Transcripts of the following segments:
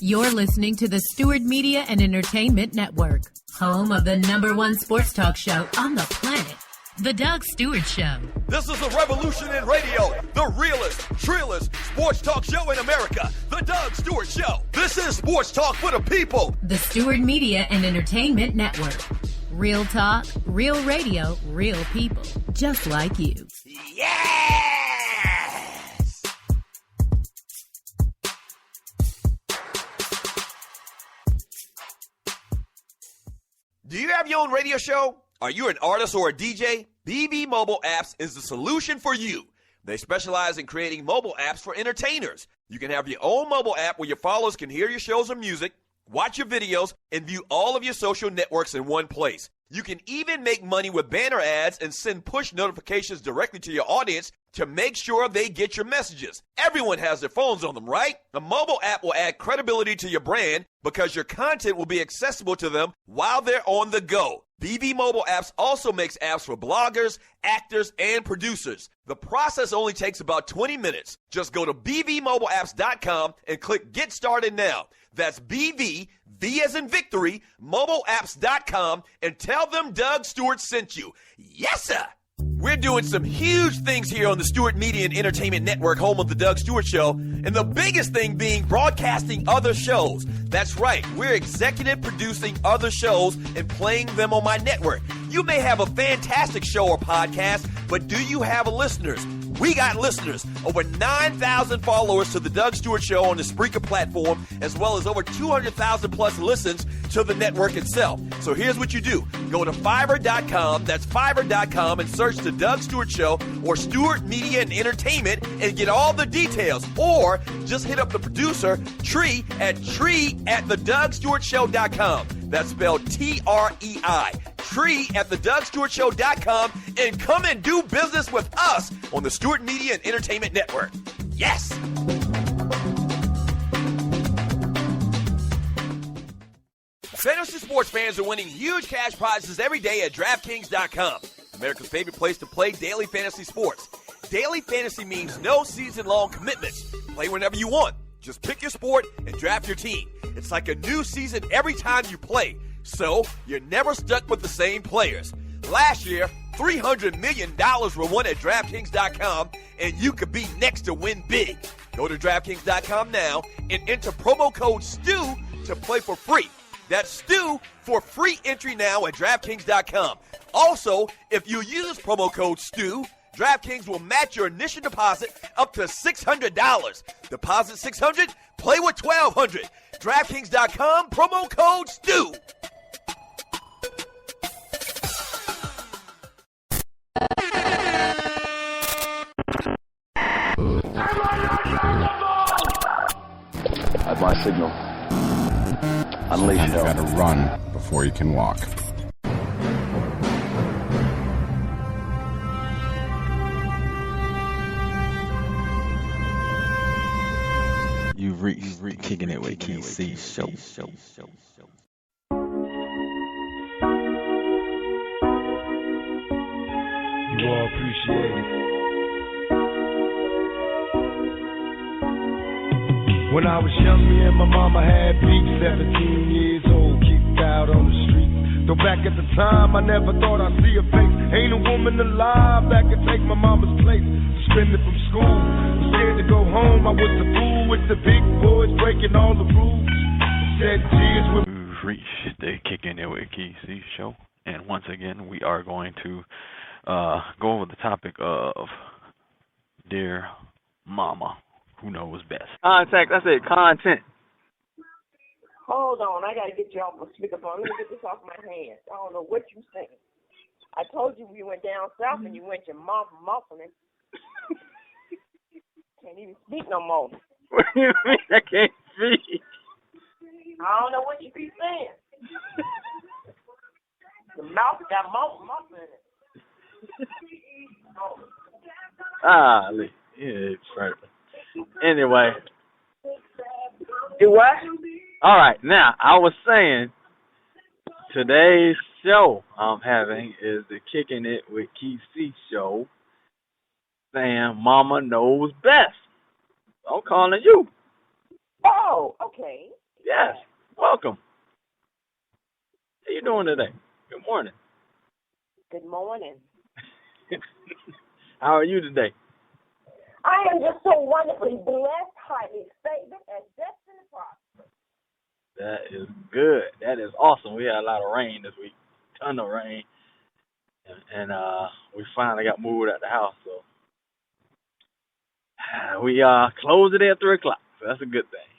You're listening to the Stewart Media and Entertainment Network, home of the #1 sports talk show on the planet, The Doug Stewart Show. This is a revolution in radio, the realest, trillest sports talk show in America, The Doug Stewart Show. This is sports talk for the people. The Stewart Media and Entertainment Network. Real talk, real radio, real people, just like you. Yes! Do you have your own radio show? Are you an artist or a DJ? BB Mobile Apps is the solution for you. They specialize in creating mobile apps for entertainers. You can have your own mobile app where your followers can hear your shows or music, watch your videos, and view all of your social networks in one place. You can even make money with banner ads and send push notifications directly to your audience to make sure they get your messages. Everyone has their phones on them, right? A mobile app will add credibility to your brand because your content will be accessible to them while they're on the go. BB Mobile Apps also makes apps for bloggers, actors, and producers. The process only takes about 20 minutes. Just go to bbmobileapps.com and click Get Started Now. That's BV, V as in victory, mobileapps.com, and tell them Doug Stewart sent you. Yes, sir! We're doing some huge things here on the Stewart Media and Entertainment Network, home of the Doug Stewart Show, and the biggest thing being broadcasting other shows. That's right, we're executive producing other shows and playing them on my network. You may have a fantastic show or podcast, but do you have listeners? We got listeners. Over 9,000 followers to the Doug Stewart Show on the Spreaker platform, as well as over 200,000 plus listens to the network itself. So here's what you do. Go to Fiverr.com, that's Fiverr.com, and search the Doug Stewart Show or Stewart Media and Entertainment and get all the details. Or just hit up the producer, Tree at TheDougStewartShow.com. That's spelled Trei. Tree at TheDougStewartShow.com, and come and do business with us on the Stewart Media and Entertainment Network. Yes! Fantasy sports fans are winning huge cash prizes every day at DraftKings.com, America's favorite place to play daily fantasy sports. Daily fantasy means no season-long commitments. Play whenever you want. Just pick your sport and draft your team. It's like a new season every time you play, so you're never stuck with the same players. Last year, $300 million were won at DraftKings.com, and you could be next to win big. Go to DraftKings.com now and enter promo code STEW to play for free. That's STEW for free entry now at DraftKings.com. Also, if you use promo code STEW, DraftKings will match your initial deposit up to $600. Deposit $600, play with $1,200. DraftKings.com, promo code STEW. At my signal, unleash hell. You gotta run before you can walk. You've reached Kicking It with Keith C show. You all appreciate it. When I was young, me and my mama had beef, 17 years old, kicked out on the street. Though back at the time, I never thought I'd see her face. Ain't a woman alive that could take my mama's place. Suspended from school, was scared to go home. I was the fool with the big boys breaking all the rules. Said cheers with. We've reached the Kicking It with Keith C show, and once again, we are going to go over the topic of Dear Mama, who knows best. Contact, I said content. Hold on, I gotta get you off my speakerphone. Let me get this off my hands. I don't know what you saying. I told you we went down south and you went your mouth muffling. Can't even speak no more. What do you mean I can't speak? I don't know what you be saying. The mouth got muffled in it. Yeah, it's right. Anyway. Do what? All right, now, I was saying, today's show I'm having is the Kicking It with Keith C show, saying Mama knows best. I'm calling you. Oh, okay. Yes. Welcome. How you doing today? Good morning. Good morning. How are you today? I am just so wonderfully blessed, highly favored, and destined to prosper. That is good. That is awesome. We had a lot of rain this week. Ton of rain. And we finally got moved out the house, so we closed it at 3 o'clock. So that's a good thing.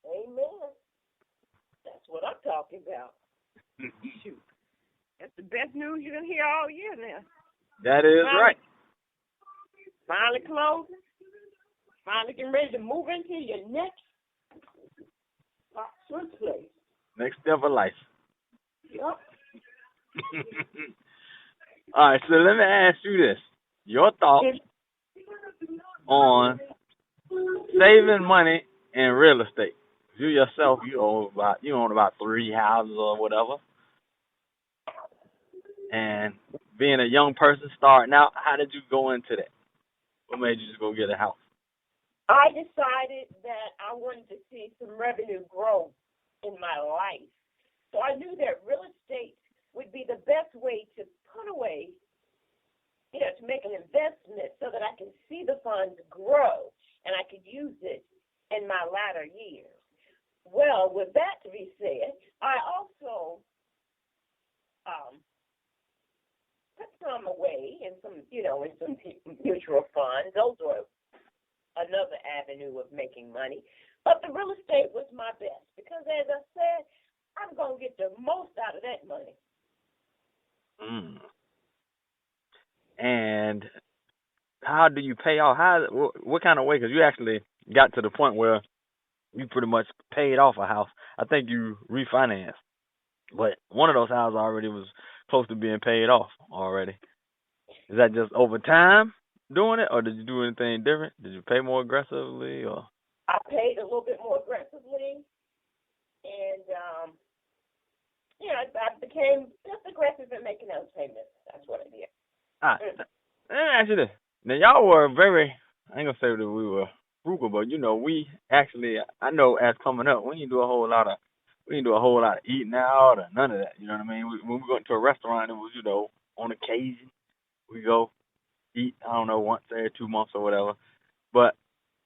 Amen. That's what I'm talking about. Shoot. That's the best news you're going to hear all year now. That is right. Finally closing. Finally getting ready to move into your next prosperous place. Next step of life. Yep. All right, so let me ask you this. Your thoughts on saving money in real estate. You yourself, you own about 3 houses or whatever. And being a young person starting out, how did you go into that? What made you just go get a house? I decided that I wanted to see some revenue growth in my life. So I knew that real estate would be the best way to put away, to make an investment so that I can see the funds grow and I could use it in my latter years. Well, with that to be said, I also put some away in some, in some mutual funds. Those were another avenue of making money. But the real estate was my best because, as I said, I'm going to get the most out of that money. Mm. And how do you pay off? What kind of way? Because you actually got to the point where you pretty much paid off a house. I think you refinanced. But one of those houses already was close to being paid off already. Is that just over time doing it, or did you do anything different? Did you pay more aggressively, or? I paid a little bit more aggressively, and I became just aggressive in making those payments. That's what I did. All right. Let me ask you this. Now, y'all were very, I ain't gonna say that we were frugal, but we actually, I know as coming up, we didn't do a whole lot of eating out or none of that. You know what I mean? When we go into a restaurant, it was, on occasion, we go eat, I don't know, once every 2 months or whatever. But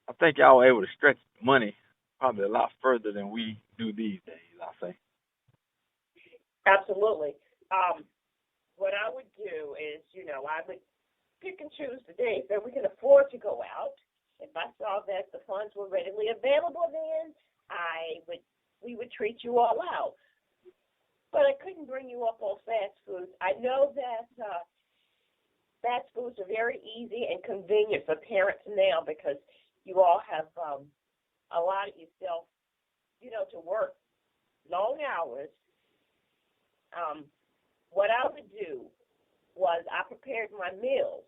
I think y'all were able to stretch money probably a lot further than we do these days, I say. Absolutely. What I would do is, I would pick and choose the days that we can afford to go out. If I saw that the funds were readily available, then we would treat you all out. But I couldn't bring you up on fast foods. I know that fast foods are very easy and convenient for parents now because you all have allowed yourself, to work long hours. What I would do was I prepared my meals,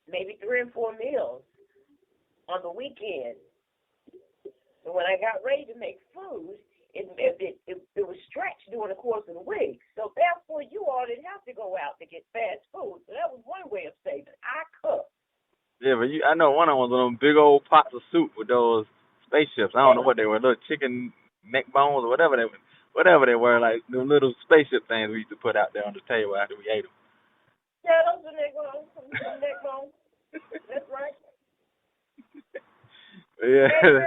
maybe 3 or 4 meals on the weekend. And when I got ready to make food, it was stretched during the course of the week. So therefore, you all didn't have to go out to get fast food. So that was one way of saving. I cooked. Yeah, but I know one of them was those big old pots of soup with those spaceships. I don't know what they were, little chicken neck bones or whatever they were, like the little spaceship things we used to put out there on the table after we ate them. Yeah, those are neck bones. Some neck bones. That's right. Yeah.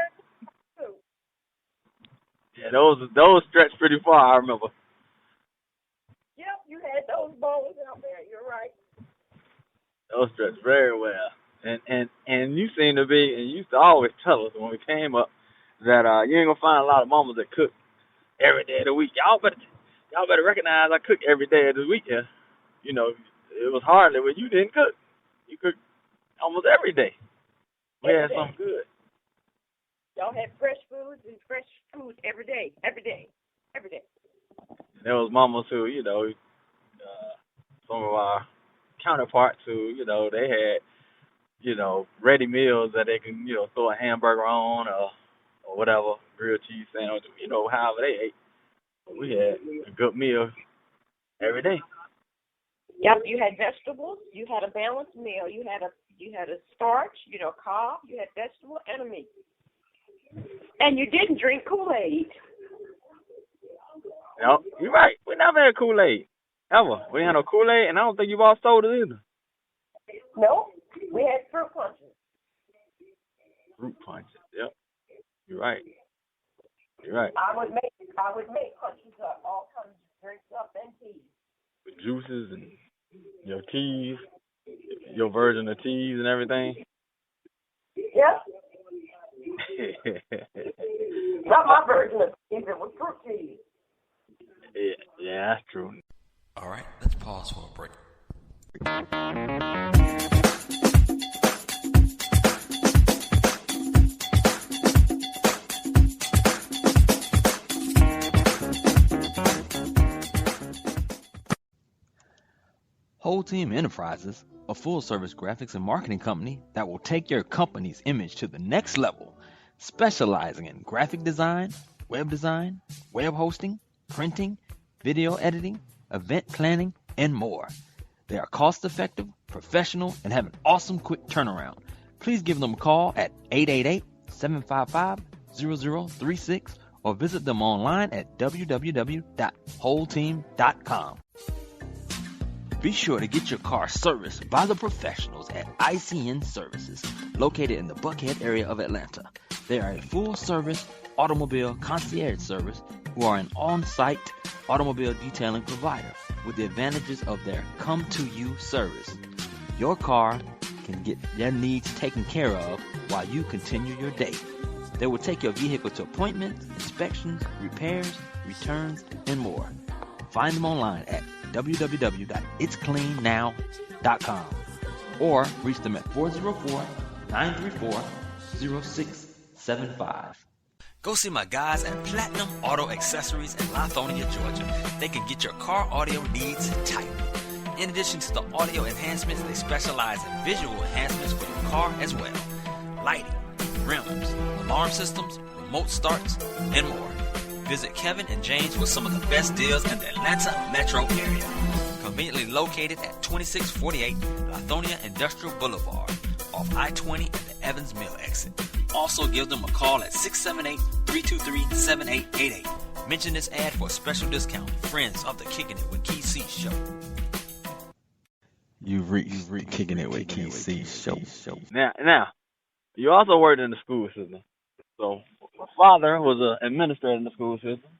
Yeah, those stretched pretty far, I remember. Yep, you had those bones out there. You're right. Those stretched very well. And you seem to be, and you used to always tell us when we came up that you ain't gonna find a lot of mamas that cook every day of the week. Y'all better recognize I cook every day of the week. Yeah. It was hardly when you didn't cook. You cooked almost every day. We had something good. Y'all had fresh foods and fresh foods every day. There was mamas who, some of our counterparts who, they had, ready meals that they can, throw a hamburger on or whatever, grilled cheese sandwich, however they ate. We had a good meal every day. Yep, you had vegetables. You had a balanced meal. You had a starch, carb. You had vegetable and a meat. And you didn't drink Kool-Aid. No, you're right. We never had Kool-Aid. Ever. We ain't had no Kool-Aid, and I don't think you all sodas either. Nope. We had fruit punches. Fruit punches. Yep. You're right. You're right. I would make punches up, all kinds of drinks up and teas. The juices and your teas, your version of teas and everything. Yep. Not my version of teas. It was fruit teas. Yeah, that's true. All right, let's pause for a break. Whole Team Enterprises, a full-service graphics and marketing company that will take your company's image to the next level, specializing in graphic design, web hosting, printing, video editing, event planning, and more. They are cost-effective, professional, and have an awesome quick turnaround. Please give them a call at 888-755-0036 or visit them online at www.wholeteam.com. Be sure to get your car serviced by the professionals at ICN Services, located in the Buckhead area of Atlanta. They are a full-service automobile concierge service who are an on-site automobile detailing provider with the advantages of their come-to-you service. Your car can get their needs taken care of while you continue your day. They will take your vehicle to appointments, inspections, repairs, returns, and more. Find them online at www.itscleannow.com or reach them at 404-934-0675. Go see my guys at Platinum Auto Accessories in Lithonia, Georgia. They can get your car audio needs tight. In addition to the audio enhancements, they specialize in visual enhancements for your car as well. Lighting, rims, alarm systems, remote starts, and more. Visit Kevin and James with some of the best deals in the Atlanta metro area. Conveniently located at 2648 Lithonia Industrial Boulevard off I-20 and the Evans Mill exit. Also give them a call at 678-323-7888. Mention this ad for a special discount. Friends of the Kicking It with Key C show. You reach Kicking It with Key C show. Now, you also worked in the school system. So, my father was an administrator in the school system.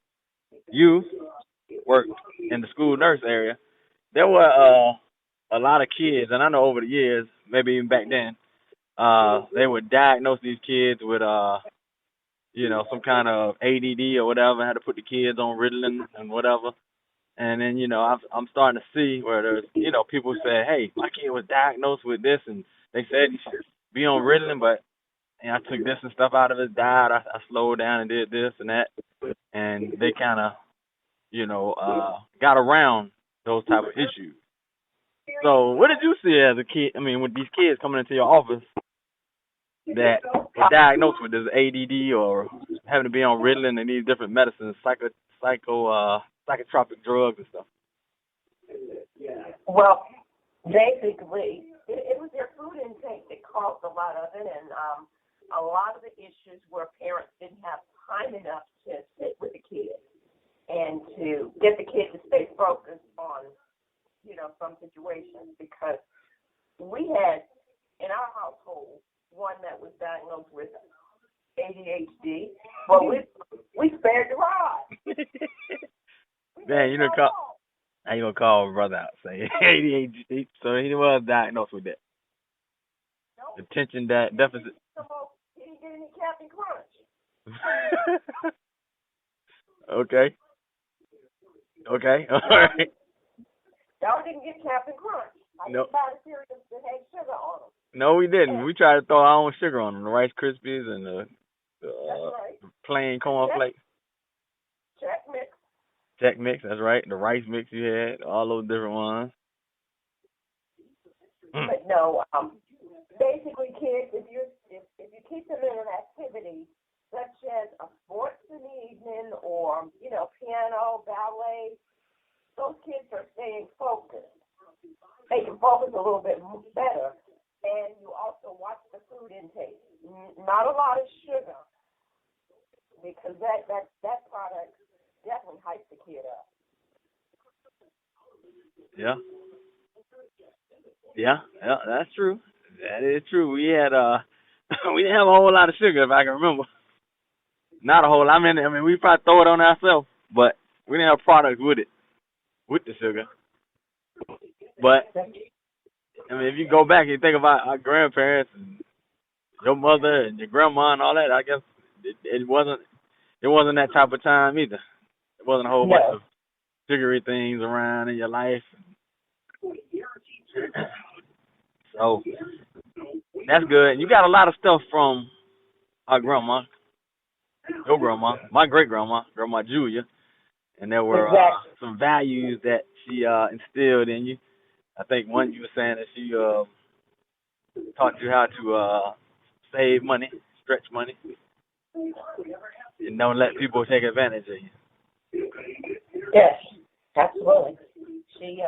You worked in the school nurse area. There were a lot of kids, and I know over the years, maybe even back then, they would diagnose these kids with, some kind of ADD or whatever, had to put the kids on Ritalin and whatever. And then, I'm starting to see where there's, people say, hey, my kid was diagnosed with this, and they said he should be on Ritalin, but I took this and stuff out of his diet. I slowed down and did this and that. And they kind of, got around those type of issues. So what did you see as a kid? I mean, with these kids coming into your office that are diagnosed with this ADD or having to be on Ritalin and these different medicines, psychotropic drugs and stuff? Well, basically, it was their food intake that caused a lot of it, and a lot of the issues where parents didn't have time enough to sit with the kids and to get the kids to stay focused on, some situations, because we had in our household one that was diagnosed with ADHD. Well, we spared the rod. Man, how you gonna call a brother out saying ADHD? So he was diagnosed with that. Nope. Attention deficit. He didn't get any Captain Crunch. Okay. All right. Y'all didn't get Captain Crunch. I didn't buy the cereals that had sugar on them. No, we didn't. We tried to throw our own sugar on them, the Rice Krispies and the plain cornflakes. Check mix, that's right. The rice mix you had, all those different ones. But no, basically, kids, if you keep them in an activity such as a sports in the evening or piano, ballet, those kids are staying focused. They can focus a little bit better, and you also watch the food intake. Not a lot of sugar, because that product definitely hypes the kid up. Yeah, that's true. That is true. We had we didn't have a whole lot of sugar, if I can remember. Not a whole lot. I mean, we probably throw it on ourselves, but we didn't have products with it, with the sugar. But I mean, if you go back and you think about our grandparents and your mother and your grandma and all that, I guess it wasn't that type of time either. It wasn't a whole bunch of sugary things around in your life. So that's good. You got a lot of stuff from our grandma, your grandma, my great grandma, Grandma Julia, and there were some values that she instilled in you. I think one you were saying that she taught you how to save money, stretch money, and don't let people take advantage of you. Yes, absolutely. She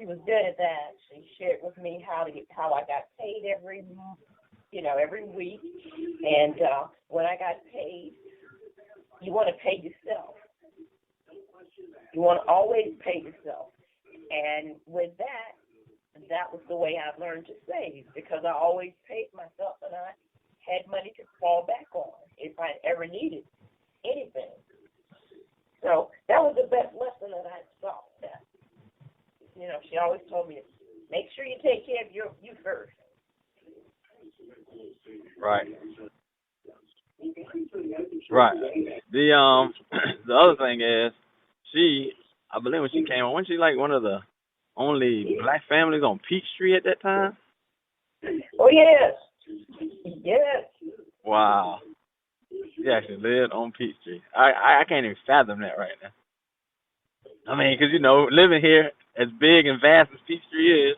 was good at that. She shared with me how I got paid every week, and when I got paid, you want to pay yourself. You want to always pay yourself, and with that was the way I learned to save, because I always paid myself, and I had money to fall back on if I ever needed anything. So that was the best lesson that I saw. That, she always told me, make sure you take care of you first. Right. Right. The other thing is, I believe when she came on, wasn't she like one of the only black families on Peachtree at that time? Oh, yes. Yes. Wow. She actually lived on Peachtree. I can't even fathom that right now. I mean, because, living here as big and vast as Peachtree is,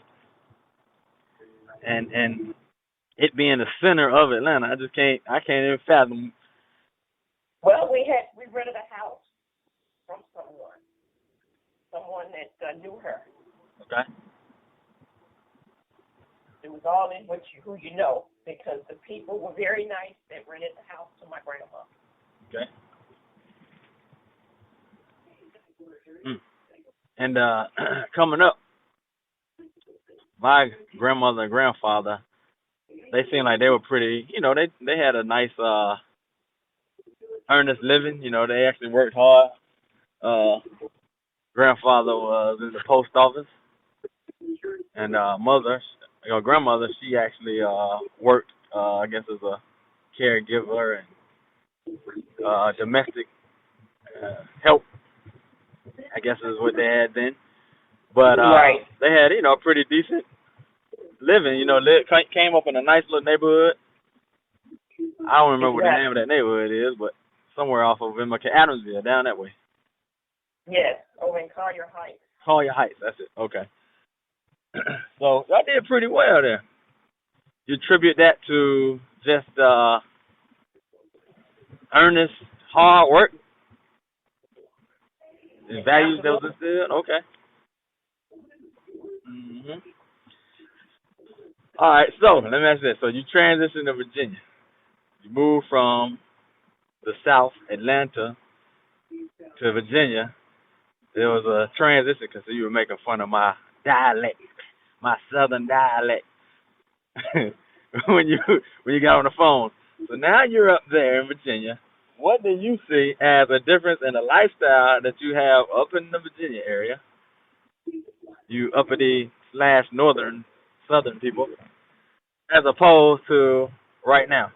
and it being the center of Atlanta, I can't even fathom. Well, we rented a house from someone that knew her. Okay. It was all in who you know, because the people were very nice that rented the house to my grandma. Okay. And coming up, my grandmother and grandfather, they seemed like they were pretty, they had a nice earnest living. They actually worked hard. Grandfather was in the post office, and grandmother, she actually worked, I guess, as a caregiver and domestic help, I guess is what they had then. But they had, a pretty decent living. Came up in a nice little neighborhood. I don't remember what the name of that neighborhood is, but somewhere off of Adamsville, down that way. Yes, over in Collier Heights. Collier Heights, that's it. Okay. So y'all did pretty well there. You attribute that to just earnest, hard work? The values that was instilled? Okay. Mm-hmm. All right, so let me ask you this. So you transitioned to Virginia. You moved from the South, Atlanta, to Virginia. There was a transition because you were making fun of my dialect, my Southern dialect, when you got on the phone. So now you're up there in Virginia. What do you see as a difference in the lifestyle that you have up in the Virginia area, you uppity/northern, southern people, as opposed to right now?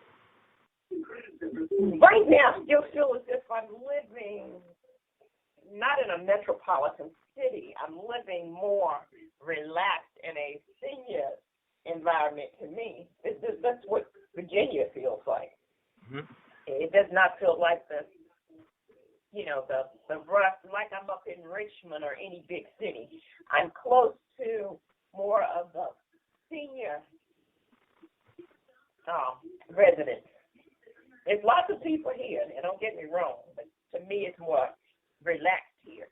Right now, I still feel as if I'm living not in a metropolitan city. I'm living more relaxed in a senior environment to me. That's what Virginia feels like. Mm-hmm. It does not feel like the rough, like I'm up in Richmond or any big city. I'm close to more of the senior residents. There's lots of people here, and don't get me wrong, but to me it's more relaxed here.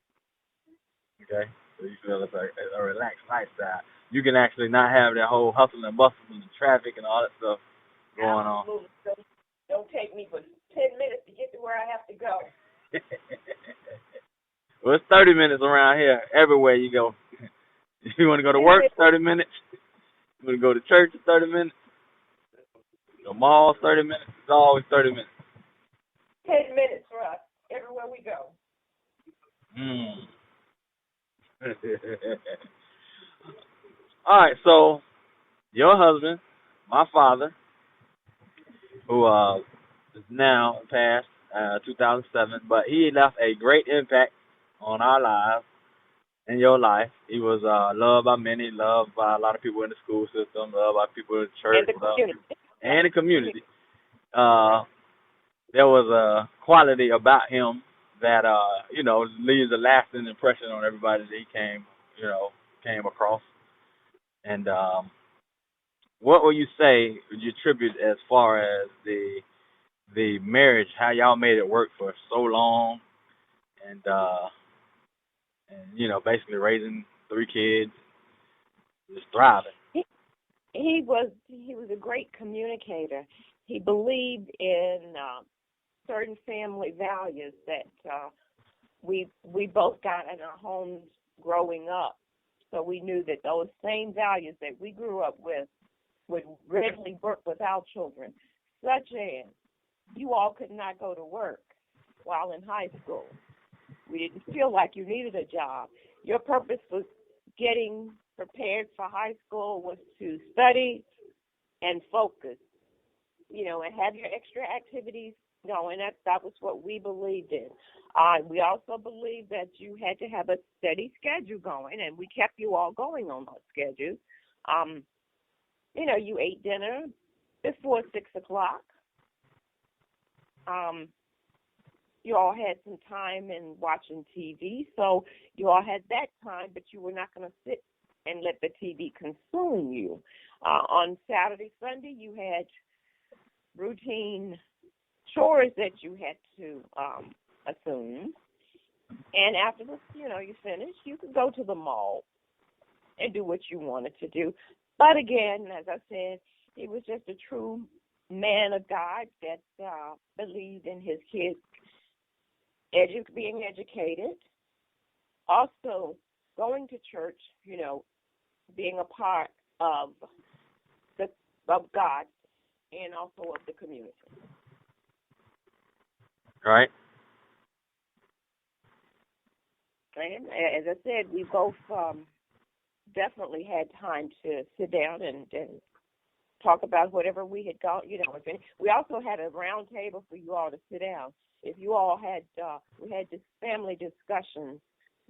Okay, so you feel it's a relaxed lifestyle. You can actually not have that whole hustle and bustle and the traffic and all that stuff going on. Don't take me but 10 minutes to get to where I have go. Well, it's 30 minutes around here, everywhere you go. You want to go to work, 30 minutes. You want to go to church, 30 minutes. The mall, 30 minutes. It's always 30 minutes. 10 minutes for us, everywhere we go. All right, so your husband, my father, who is now passed, 2007, but he left a great impact on our lives and your life. He was loved by many, loved by a lot of people in the school system, loved by people in the church, and the community. There was a quality about him that, leaves a lasting impression on everybody that he came across. And what will you say, would you attribute as far as the marriage, how y'all made it work for so long, and basically raising 3 kids, just thriving? He was a great communicator. He believed in certain family values that we both got in our homes growing up. So we knew that those same values that we grew up with would readily work with our children, such as you all could not go to work while in high school. We didn't feel like you needed a job. Your purpose was getting prepared for high school was to study and focus, and have your extra activities going. That was what we believed in. We also believed that you had to have a steady schedule going, and we kept you all going on those schedules. You ate dinner before 6 o'clock. You all had some time in watching TV, so you all had that time, but you were not going to sit and let the TV consume you. On Saturday, Sunday, you had routine chores that you had to assume. And after you finished, you could go to the mall and do what you wanted to do. But again, as I said, he was just a true man of God that believed in his kids being educated, also going to church, being a part of God and also of the community. Right. And as I said, we both definitely had time to sit down and talk about whatever we had got. We also had a round table for you all to sit down. If you all had, we had this family discussions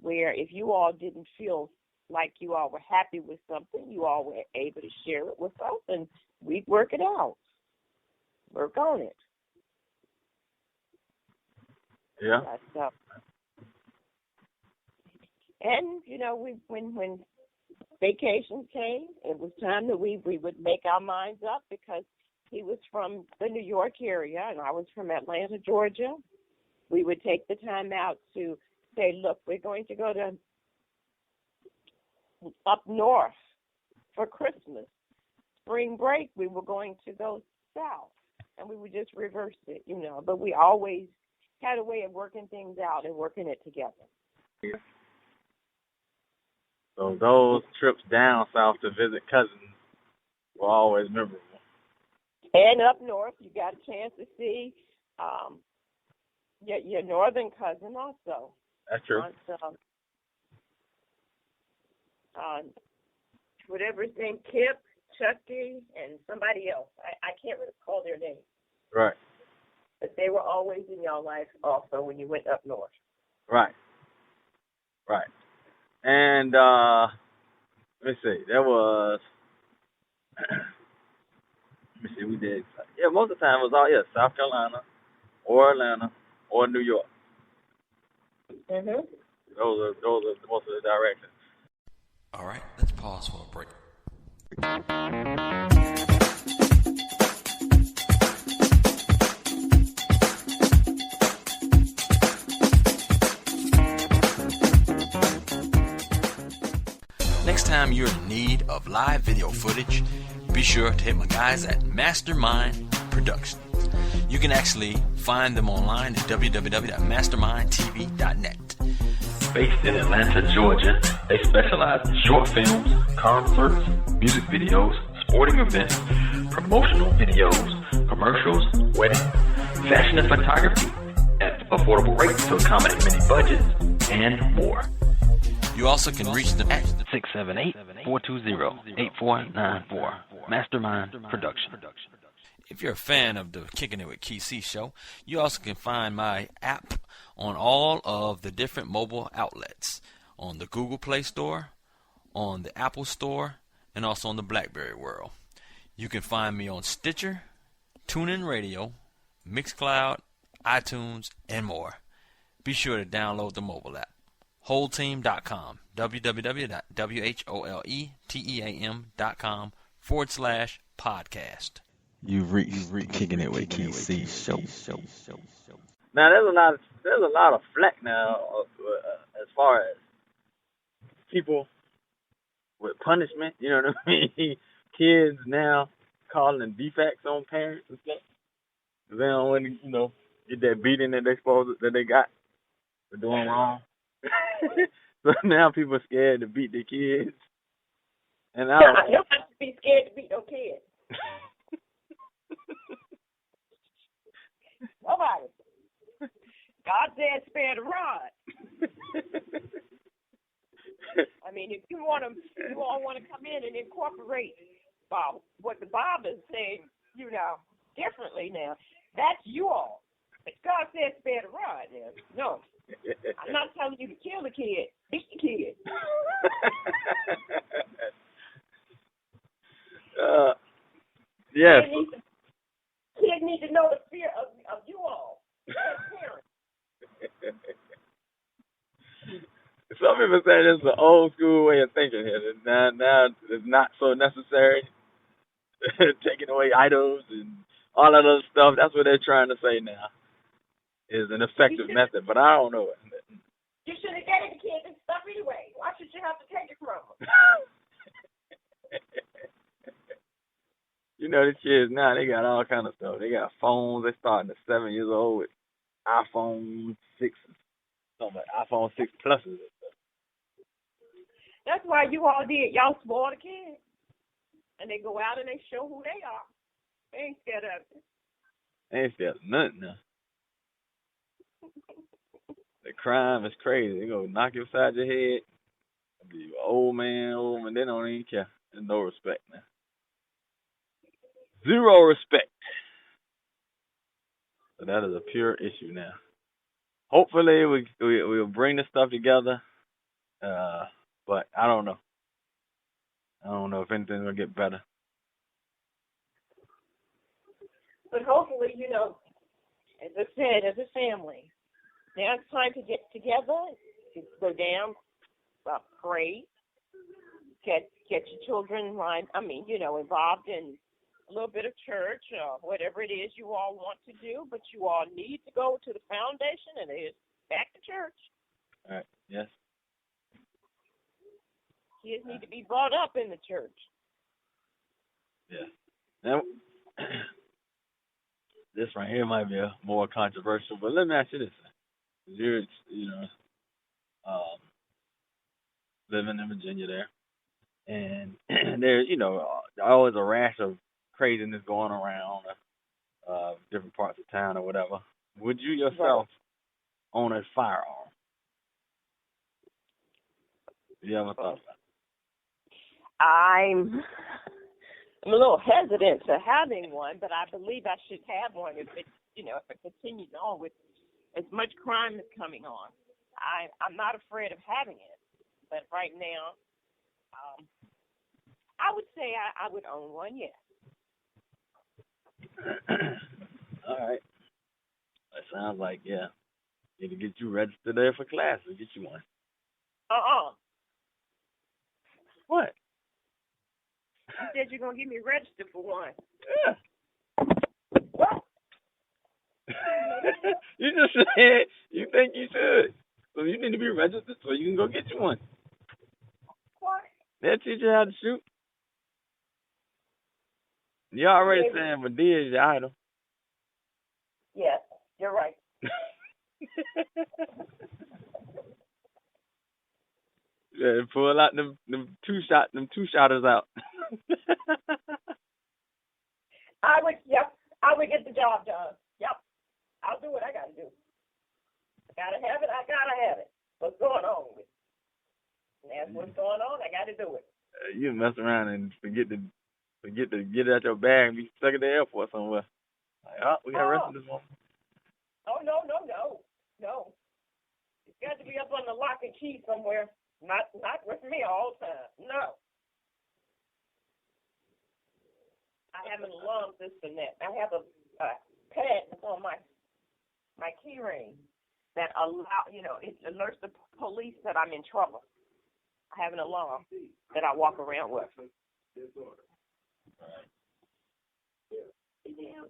where if you all didn't feel like you all were happy with something, you all were able to share it with us, and we'd work it out. Work on it. Yeah. And when vacations came, it was time that we would make our minds up, because he was from the New York area and I was from Atlanta, Georgia. We would take the time out to say, look, we're going to go to up north for Christmas. Spring break, we were going to go south, and we would just reverse it, But we always had a way of working things out and working it together. So those trips down south to visit cousins were always memorable. And up north, you got a chance to see your northern cousin also. That's true. Whatever his name, Kip, Chucky, and somebody else. I can't recall their names. Right. But they were always in your life also when you went up north. Right. Right. And let me see. There was, we did. Yeah, most of the time it was all South Carolina, or Atlanta, or New York. Mhm. Those are most of the directions. All right, let's pause for a break. Next time you're in need of live video footage, be sure to hit my guys at Mastermind Productions. You can actually find them online at www.mastermindtv.net. Based in Atlanta, Georgia, they specialize in short films, concerts, music videos, sporting events, promotional videos, commercials, weddings, fashion and photography at affordable rates to accommodate many budgets, and more. You also can reach them at 678-420-8494. Mastermind Production. If you're a fan of the Kicking It with Key C show, you also can find my app on all of the different mobile outlets, on the Google Play Store, on the Apple Store, and also on the BlackBerry World. You can find me on Stitcher, TuneIn Radio, Mixcloud, iTunes, and more. Be sure to download the mobile app. Wholeteam.com, www.wholeteam.com/podcast. You've reached Kicking It with Key C show. Now there's a lot of flack now as far as people with punishment. You know what I mean? Kids now calling defects on parents and stuff. They don't want to, get that beating that they got for doing wrong. So now people are scared to beat their kids. And I don't have to be scared to beat no kids. Nobody. God said spare the rod. I mean, if you all want to come in and incorporate what the Bible is saying, differently now, that's you all. But God said spare the rod now. No. I'm not telling you to kill the kid. Beat the kid. Yes. Kids need to know the fear of you all as parents. Some people say this is an old school way of thinking here. Now it's not so necessary. Taking away idols and all that other stuff. That's what they're trying to say now. Is an effective method, but I don't know it. You should have gave the kids this stuff anyway. Why should you have to take it from them? The kids now, they got all kind of stuff. They got phones. They starting at 7 years old with iPhone 6, something like iPhone 6 Pluses. That's why you all did. Y'all spoil the kids. And they go out and they show who they are. They ain't scared of it. They ain't scared of nothing now. The crime is crazy. They go knock you upside your head. Be an old man. They don't even care. There's no respect now. Zero respect. So that is a pure issue now. Hopefully we'll bring this stuff together. But I don't know. I don't know if anything's going to get better. But hopefully, as I said, as a family, now it's time to get together, to go down, pray, get your children involved in a little bit of church or whatever it is you all want to do, but you all need to go to the foundation, and it is back to church. All right, yes. Kids need to be brought up in the church. Yeah. Now, this right here might be more controversial, but let me ask you this. You're, living in Virginia there, and there's, always a rash of craziness going around different parts of town or whatever. Would you yourself own a firearm? You ever thought about it? I'm a little hesitant to having one, but I believe I should have one if it continues on with as much crime is coming on. I'm not afraid of having it, but right now, I would say I would own one, yes. All right. That sounds like, need to get you registered there for class and get you one. What? You said you're going to get me registered for one. Yeah. You just said you think you should. So you need to be registered so you can go get you one. What? They'll teach you how to shoot. You're already saying Medea is your idol. You're right. Yeah, pull out them two shotters out. I would get the job done. Yep. I'll do what I gotta do. I gotta have it. What's going on with it? And that's what's going on, I gotta do it. You mess around and forget to get it out your bag and be stuck at the airport somewhere. Like, oh, we got arrested this morning. Oh, no. It's got to be up on the lock and key somewhere. Not with me all the time. No. I have an alarm system that I have a pad that's on my key ring that it alerts the police that I'm in trouble. I have an alarm that I walk around with.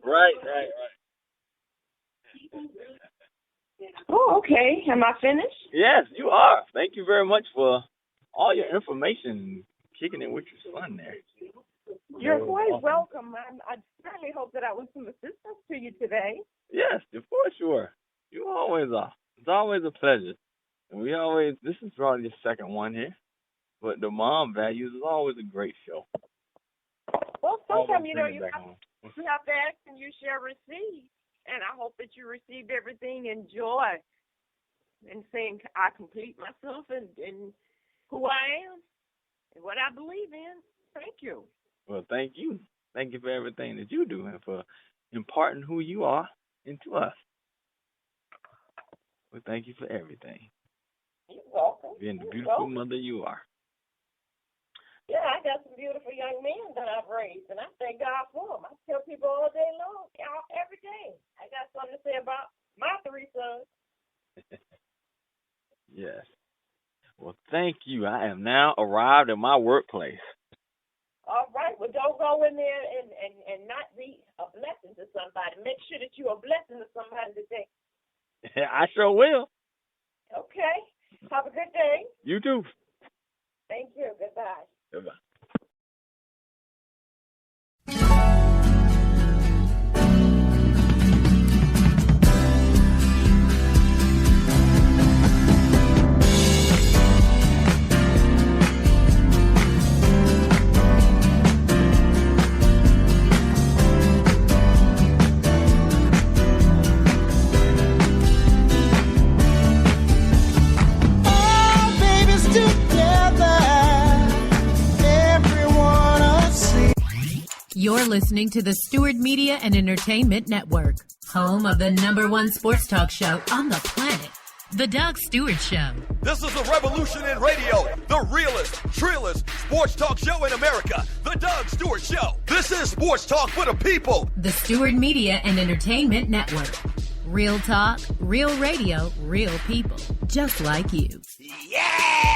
Right. Oh, okay. Am I finished? Yes, you are. Thank you very much for all your information, kicking it with your son there. You're quite welcome. I certainly hope that I was some assistance to you today. Yes, of course you are. You always are. It's always a pleasure. And this is probably the second one here, but the Mom Values is always a great show. Well, sometimes, you have to ask and you shall receive. And I hope that you received everything in joy and saying I complete myself and who I am and what I believe in. Thank you. Well, thank you. Thank you for everything that you do and for imparting who you are into us. Well, thank you for everything. You're welcome. Being the beautiful mother you are. Yeah, I got some beautiful young men that I've raised, and I thank God for them. I tell people all day long, every day. I got something to say about my 3 sons. Yes. Well, thank you. I am now arrived at my workplace. All right. Well, don't go in there and not be a blessing to somebody. Make sure that you're a blessing to somebody today. I sure will. Okay. Have a good day. You too. Thank you. Goodbye. Goodbye. You're listening to the Stewart Media and Entertainment Network, home of the #1 sports talk show on the planet, The Doug Stewart Show. This is the revolution in radio, the realest, trillest sports talk show in America, The Doug Stewart Show. This is sports talk for the people. The Stewart Media and Entertainment Network. Real talk, real radio, real people, just like you. Yeah!